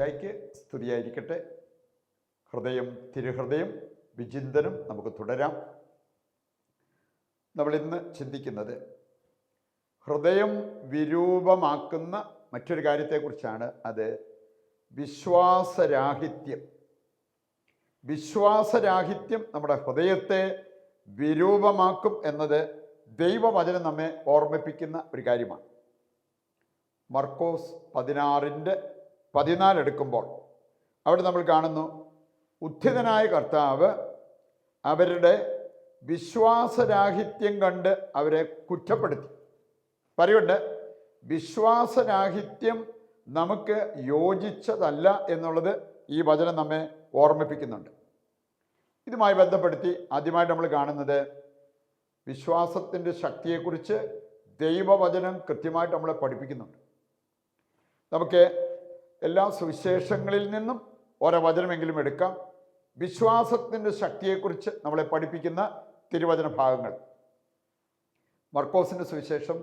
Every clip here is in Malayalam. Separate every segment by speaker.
Speaker 1: മിശിഹായ്ക്ക് സ്തുതിയായിരിക്കട്ടെ. ഹൃദയം തിരുഹൃദയം വിചിന്തനം നമുക്ക് തുടരാം. നമ്മളിന്ന് ചിന്തിക്കുന്നത് ഹൃദയം വിരൂപമാക്കുന്ന മറ്റൊരു കാര്യത്തെക്കുറിച്ചാണ്. അത് വിശ്വാസരാഹിത്യം. വിശ്വാസരാഹിത്യം നമ്മുടെ ഹൃദയത്തെ വിരൂപമാക്കും എന്നത് ദൈവവചനം നമ്മെ ഓർമ്മിപ്പിക്കുന്ന ഒരു കാര്യമാണ്. മർക്കോസ് 16:14 എടുക്കുമ്പോൾ അവിടെ നമ്മൾ കാണുന്നു, ഉത്ഥിതനായ കർത്താവ് അവരുടെ വിശ്വാസരാഹിത്യം കണ്ട് അവരെ കുറ്റപ്പെടുത്തി. പറയുന്നുണ്ട്, വിശ്വാസരാഹിത്യം നമുക്ക് യോജിച്ചതല്ല എന്നുള്ളത് ഈ വചനം നമ്മെ ഓർമ്മിപ്പിക്കുന്നുണ്ട്. ഇതുമായി ബന്ധപ്പെടുത്തി ആദ്യമായിട്ട് നമ്മൾ കാണുന്നത്, വിശ്വാസത്തിൻ്റെ ശക്തിയെക്കുറിച്ച് ദൈവവചനം കൃത്യമായിട്ട് നമ്മളെ പഠിപ്പിക്കുന്നുണ്ട്. നമുക്ക് എല്ലാ സുവിശേഷങ്ങളിൽ നിന്നും ഓരോ വചനമെങ്കിലും എടുക്കാം. വിശ്വാസത്തിൻ്റെ ശക്തിയെക്കുറിച്ച് നമ്മളെ പഠിപ്പിക്കുന്ന തിരുവചന ഭാഗങ്ങൾ. മർക്കോസിൻ്റെ സുവിശേഷം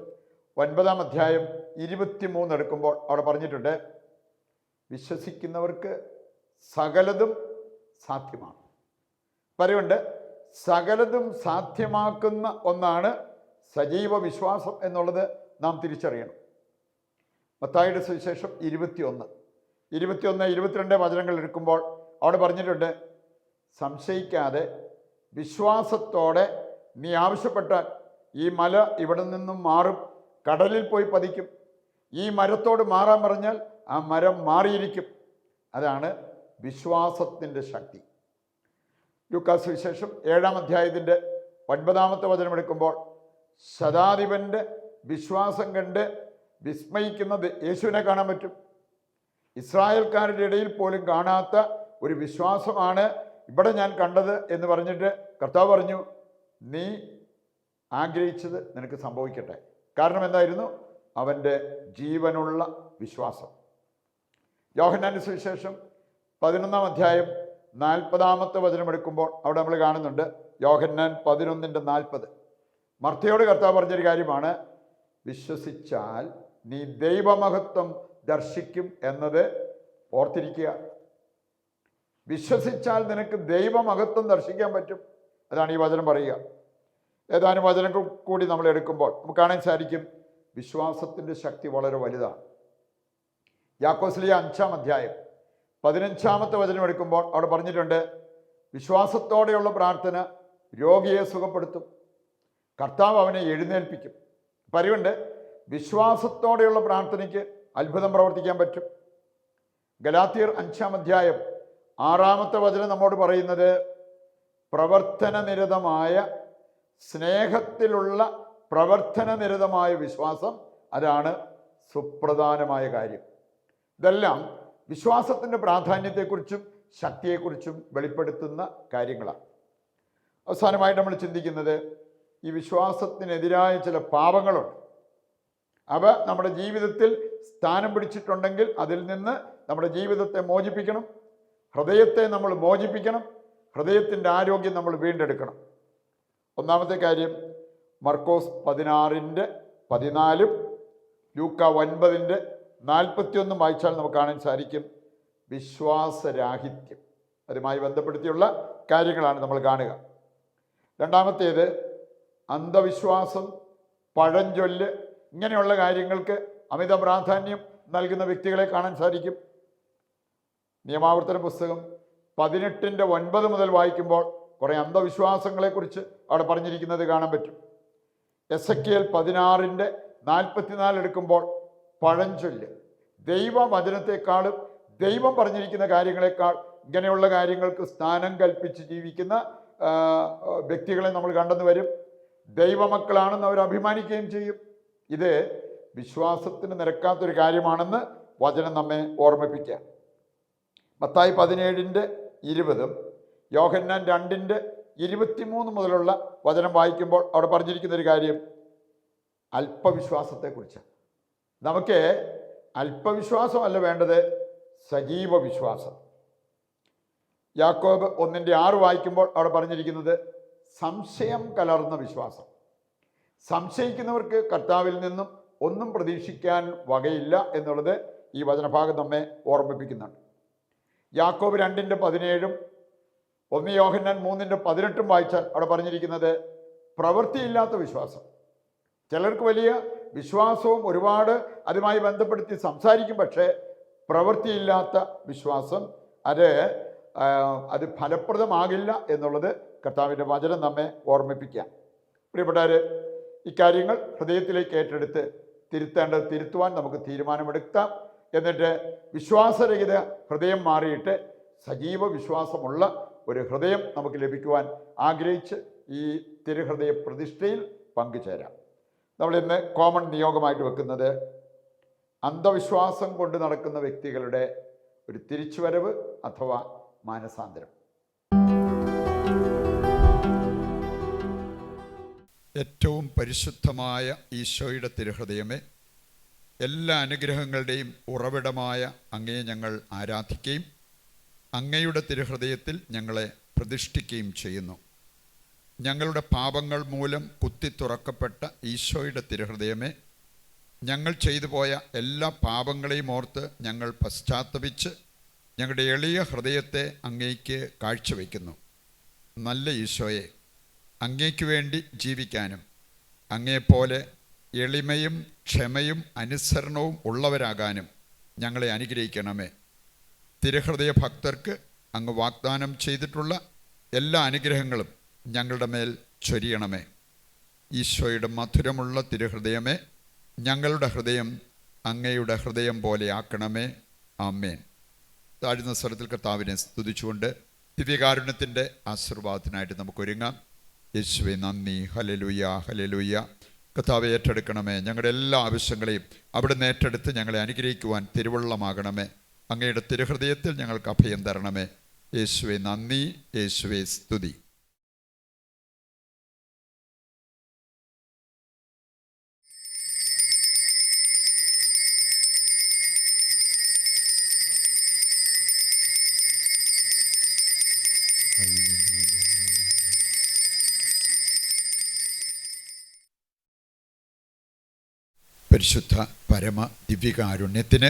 Speaker 1: 9-ാം അധ്യായം 23 എടുക്കുമ്പോൾ അവിടെ പറഞ്ഞിട്ടുണ്ട്, വിശ്വസിക്കുന്നവർക്ക് സകലതും സാധ്യമാണ്. പറയുന്നുണ്ട്, സകലതും സാധ്യമാക്കുന്ന ഒന്നാണ് സജീവ വിശ്വാസം എന്നുള്ളത് നാം തിരിച്ചറിയണം. മത്തായിയുടെ സുവിശേഷം 21, 22 വചനങ്ങൾ എടുക്കുമ്പോൾ അവിടെ പറഞ്ഞിട്ടുണ്ട്, സംശയിക്കാതെ വിശ്വാസത്തോടെ നീ ആവശ്യപ്പെട്ടാൽ ഈ മല ഇവിടെ നിന്നും മാറും, കടലിൽ പോയി പതിക്കും. ഈ മരത്തോട് മാറാൻ പറഞ്ഞാൽ ആ മരം മാറിയിരിക്കും. അതാണ് വിശ്വാസത്തിൻ്റെ ശക്തി. ലൂക്കാസ് സുവിശേഷം 7-ാം അധ്യായത്തിൻ്റെ 9-ാമത്തെ വചനം എടുക്കുമ്പോൾ, ശതാധിപൻ്റെ വിശ്വാസം കണ്ട് വിസ്മയിക്കുന്നത് യേശുവിനെ കാണാൻ പറ്റും. ഇസ്രായേൽക്കാരുടെ ഇടയിൽ പോലും കാണാത്ത ഒരു വിശ്വാസമാണ് ഇവിടെ ഞാൻ കണ്ടത് എന്ന് പറഞ്ഞിട്ട് കർത്താവ് പറഞ്ഞു, നീ ആഗ്രഹിച്ചത് നിനക്ക് സംഭവിക്കട്ടെ. കാരണം എന്തായിരുന്നു? അവൻ്റെ ജീവനുള്ള വിശ്വാസം. യോഹന്നാന്റെ സുവിശേഷം 11-ാം അധ്യായം 40-ാമത്തെ വചനം എടുക്കുമ്പോൾ അവിടെ നമ്മൾ കാണുന്നുണ്ട്, യോഹന്നാൻ 11:40. മർത്തയോട് കർത്താവ് പറഞ്ഞൊരു കാര്യമാണ്, വിശ്വസിച്ചാൽ നീ ദൈവമഹത്വം ദർശിക്കും എന്നത് ഓർത്തിരിക്കുക. വിശ്വസിച്ചാൽ നിനക്ക് ദൈവമഹത്വം ദർശിക്കാൻ പറ്റും. അതാണ് ഈ വചനം പറയുക. ഏതാനും വചനങ്ങൾ കൂടി നമ്മൾ എടുക്കുമ്പോൾ നമുക്ക് കാണാൻ സാധിക്കും, വിശ്വാസത്തിൻ്റെ ശക്തി വളരെ വലുതാണ്. യാക്കോസ്ലിയ 5-ാം അധ്യായം 15-ാമത്തെ വചനം എടുക്കുമ്പോൾ അവിടെ പറഞ്ഞിട്ടുണ്ട്, വിശ്വാസത്തോടെയുള്ള പ്രാർത്ഥന രോഗിയെ സുഖപ്പെടുത്തും, കർത്താവ് അവനെ എഴുന്നേൽപ്പിക്കും. പറയുന്നുണ്ട്, വിശ്വാസത്തോടെയുള്ള പ്രാർത്ഥനയ്ക്ക് അത്ഭുതം പ്രവർത്തിക്കാൻ പറ്റും. ഗലാത്യർ 5-ാം അധ്യായം 6-ാമത്തെ വചനം നമ്മോട് പറയുന്നത്, പ്രവർത്തനനിരതമായ സ്നേഹത്തിലുള്ള പ്രവർത്തനനിരതമായ വിശ്വാസം, അതാണ് സുപ്രധാനമായ കാര്യം. ഇതെല്ലാം വിശ്വാസത്തിൻ്റെ പ്രാധാന്യത്തെക്കുറിച്ചും ശക്തിയെക്കുറിച്ചും വെളിപ്പെടുത്തുന്ന കാര്യങ്ങളാണ്. അവസാനമായിട്ട് നമ്മൾ ചിന്തിക്കുന്നത്, ഈ വിശ്വാസത്തിനെതിരായ ചില പാപങ്ങളുണ്ട്. അവ നമ്മുടെ ജീവിതത്തിൽ സ്ഥാനം പിടിച്ചിട്ടുണ്ടെങ്കിൽ അതിൽ നിന്ന് നമ്മുടെ ജീവിതത്തെ മോചിപ്പിക്കണം. ഹൃദയത്തെ നമ്മൾ മോചിപ്പിക്കണം. ഹൃദയത്തിൻ്റെ ആരോഗ്യം നമ്മൾ വീണ്ടെടുക്കണം. ഒന്നാമത്തെ കാര്യം, മർക്കോസ് 16:14, ലൂക്ക 9:41 വായിച്ചാൽ നമുക്ക് കാണാൻ സാധിക്കും, വിശ്വാസരാഹിത്യം. അതുമായി ബന്ധപ്പെടുത്തിയുള്ള കാര്യങ്ങളാണ് നമ്മൾ കാണുക. രണ്ടാമത്തേത്, അന്ധവിശ്വാസം, പഴഞ്ചൊല്ല്, ഇങ്ങനെയുള്ള കാര്യങ്ങൾക്ക് അമിത പ്രാധാന്യം നൽകുന്ന വ്യക്തികളെ കാണാൻ സാധിക്കും. നിയമാവർത്തന പുസ്തകം 18:9 മുതൽ വായിക്കുമ്പോൾ കുറേ അന്ധവിശ്വാസങ്ങളെക്കുറിച്ച് അവിടെ പറഞ്ഞിരിക്കുന്നത് കാണാൻ പറ്റും. എസെക്കിയേൽ 16:44 എടുക്കുമ്പോൾ പഴഞ്ചൊല്ല്, ദൈവവചനത്തെക്കാളും ദൈവം പറഞ്ഞിരിക്കുന്ന കാര്യങ്ങളെക്കാൾ ഇങ്ങനെയുള്ള കാര്യങ്ങൾക്ക് സ്ഥാനം കൽപ്പിച്ച് ജീവിക്കുന്ന വ്യക്തികളെ നമ്മൾ കണ്ടെന്ന് വരും. ദൈവമക്കളാണെന്ന് അവർ അഭിമാനിക്കുകയും ചെയ്യും. ഇത് വിശ്വാസത്തിന് നിരക്കാത്തൊരു കാര്യമാണെന്ന് വചനം നമ്മെ ഓർമ്മിപ്പിക്കുക. മത്തായി 17:20, യോഹന്നാൻ 2:23 മുതലുള്ള വചനം വായിക്കുമ്പോൾ അവിടെ പറഞ്ഞിരിക്കുന്നൊരു കാര്യം അല്പവിശ്വാസത്തെക്കുറിച്ച്. നമുക്ക് അല്പവിശ്വാസമല്ല വേണ്ടത്, സജീവ വിശ്വാസം. യാക്കോബ് 1:6 വായിക്കുമ്പോൾ അവിടെ പറഞ്ഞിരിക്കുന്നത് സംശയം കലർന്ന വിശ്വാസം. സംശയിക്കുന്നവർക്ക് കർത്താവിൽ നിന്നും ഒന്നും പ്രതീക്ഷിക്കാൻ വകയില്ല എന്നുള്ളത് ഈ വചനഭാഗം നമ്മെ ഓർമ്മിപ്പിക്കുന്നുണ്ട്. യാക്കോബ് 2:17 1 യോഹന്നാൻ 3:18 വായിച്ചാൽ അവിടെ പറഞ്ഞിരിക്കുന്നത് പ്രവൃത്തിയില്ലാത്ത വിശ്വാസം. ചിലർക്ക് വലിയ വിശ്വാസവും ഒരുപാട് അതുമായി ബന്ധപ്പെടുത്തി സംസാരിക്കും, പക്ഷേ പ്രവൃത്തിയില്ലാത്ത വിശ്വാസം അത് ഫലപ്രദമാകില്ല എന്നുള്ളത് കർത്താവിൻ്റെ വചനം നമ്മെ ഓർമ്മിപ്പിക്കാം. പ്രിയപ്പെട്ടവരെ, ഇക്കാര്യങ്ങൾ ഹൃദയത്തിലേക്ക് ഏറ്റെടുത്ത് തിരുത്തേണ്ടത് തിരുത്തുവാൻ നമുക്ക് തീരുമാനമെടുക്കാം. എന്നിട്ട് വിശ്വാസരഹിത ഹൃദയം മാറിയിട്ട് സജീവ വിശ്വാസമുള്ള ഒരു ഹൃദയം നമുക്ക് ലഭിക്കുവാൻ ആഗ്രഹിച്ച് ഈ തിരുഹൃദയ പ്രതിഷ്ഠയിൽ പങ്കുചേരാം. നമ്മളിന്ന് കോമൺ നിയോഗമായിട്ട് വെക്കുന്നത് അന്ധവിശ്വാസം കൊണ്ട് നടക്കുന്ന വ്യക്തികളുടെ ഒരു തിരിച്ചുവരവ് അഥവാ മാനസാന്തരം.
Speaker 2: ഏറ്റവും പരിശുദ്ധമായ ഈശോയുടെ തിരുഹൃദയമേ, എല്ലാ അനുഗ്രഹങ്ങളുടെയും ഉറവിടമായ അങ്ങയെ ഞങ്ങൾ ആരാധിക്കുകയും അങ്ങയുടെ തിരുഹൃദയത്തിൽ ഞങ്ങളെ പ്രതിഷ്ഠിക്കുകയും ചെയ്യുന്നു. ഞങ്ങളുടെ പാപങ്ങൾ മൂലം കുത്തി തുറക്കപ്പെട്ട ഈശോയുടെ തിരുഹൃദയമേ, ഞങ്ങൾ ചെയ്തു പോയ എല്ലാ പാപങ്ങളെയും ഓർത്ത് ഞങ്ങൾ പശ്ചാത്തപിച്ച് ഞങ്ങളുടെ എളിയ ഹൃദയത്തെ അങ്ങേക്ക് കാഴ്ചവെക്കുന്നു. നല്ല ഈശോയെ, അങ്ങേക്ക് വേണ്ടി ജീവിക്കാനും അങ്ങേപ്പോലെ എളിമയും ക്ഷമയും അനുസരണവും ഉള്ളവരാകാനും ഞങ്ങളെ അനുഗ്രഹിക്കണമേ. തിരുഹൃദയ ഭക്തർക്ക് അങ്ങ് വാഗ്ദാനം ചെയ്തിട്ടുള്ള എല്ലാ അനുഗ്രഹങ്ങളും ഞങ്ങളുടെ മേൽ ചൊരിയണമേ. ഈശോയുടെ മധുരമുള്ള തിരുഹൃദയമേ, ഞങ്ങളുടെ ഹൃദയം അങ്ങയുടെ ഹൃദയം പോലെ ആക്കണമേ. ആമേൻ. താഴ്ന്ന സ്ഥലത്തിൽ കർത്താവിനെ സ്തുതിച്ചുകൊണ്ട് ദിവ്യകാരുണ്യത്തിൻ്റെ ആശീർവാദത്തിനായിട്ട് നമുക്കൊരുങ്ങാം. യേശുവേ നന്ദി, ഹല്ലേലൂയ, ഹല്ലേലൂയ. കർത്താവെ ഏറ്റെടുക്കണമേ. ഞങ്ങളുടെ എല്ലാ ആവശ്യങ്ങളെയും അവിടുന്ന് ഏറ്റെടുത്ത് ഞങ്ങളെ അനുഗ്രഹിക്കുവാൻ തിരുവുള്ളമാകണമേ. അങ്ങയുടെ തിരുഹൃദയത്തിൽ ഞങ്ങൾക്ക് അഭയം തരണമേ. യേശുവേ നന്ദി, യേശുവേ സ്തുതി. പരിശുദ്ധ പരമ ദിവ്യകാരുണ്യത്തിന്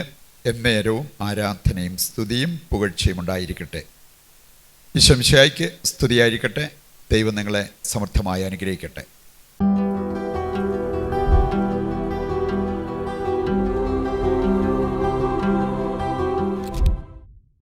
Speaker 2: എന്നേരവും ആരാധനയും സ്തുതിയും പുകഴ്ചയും ഉണ്ടായിരിക്കട്ടെ. ഈശോ മിശിഹായ്ക്ക് സ്തുതിയായിരിക്കട്ടെ. ദൈവം നിങ്ങളെ സമർത്ഥമായി അനുഗ്രഹിക്കട്ടെ.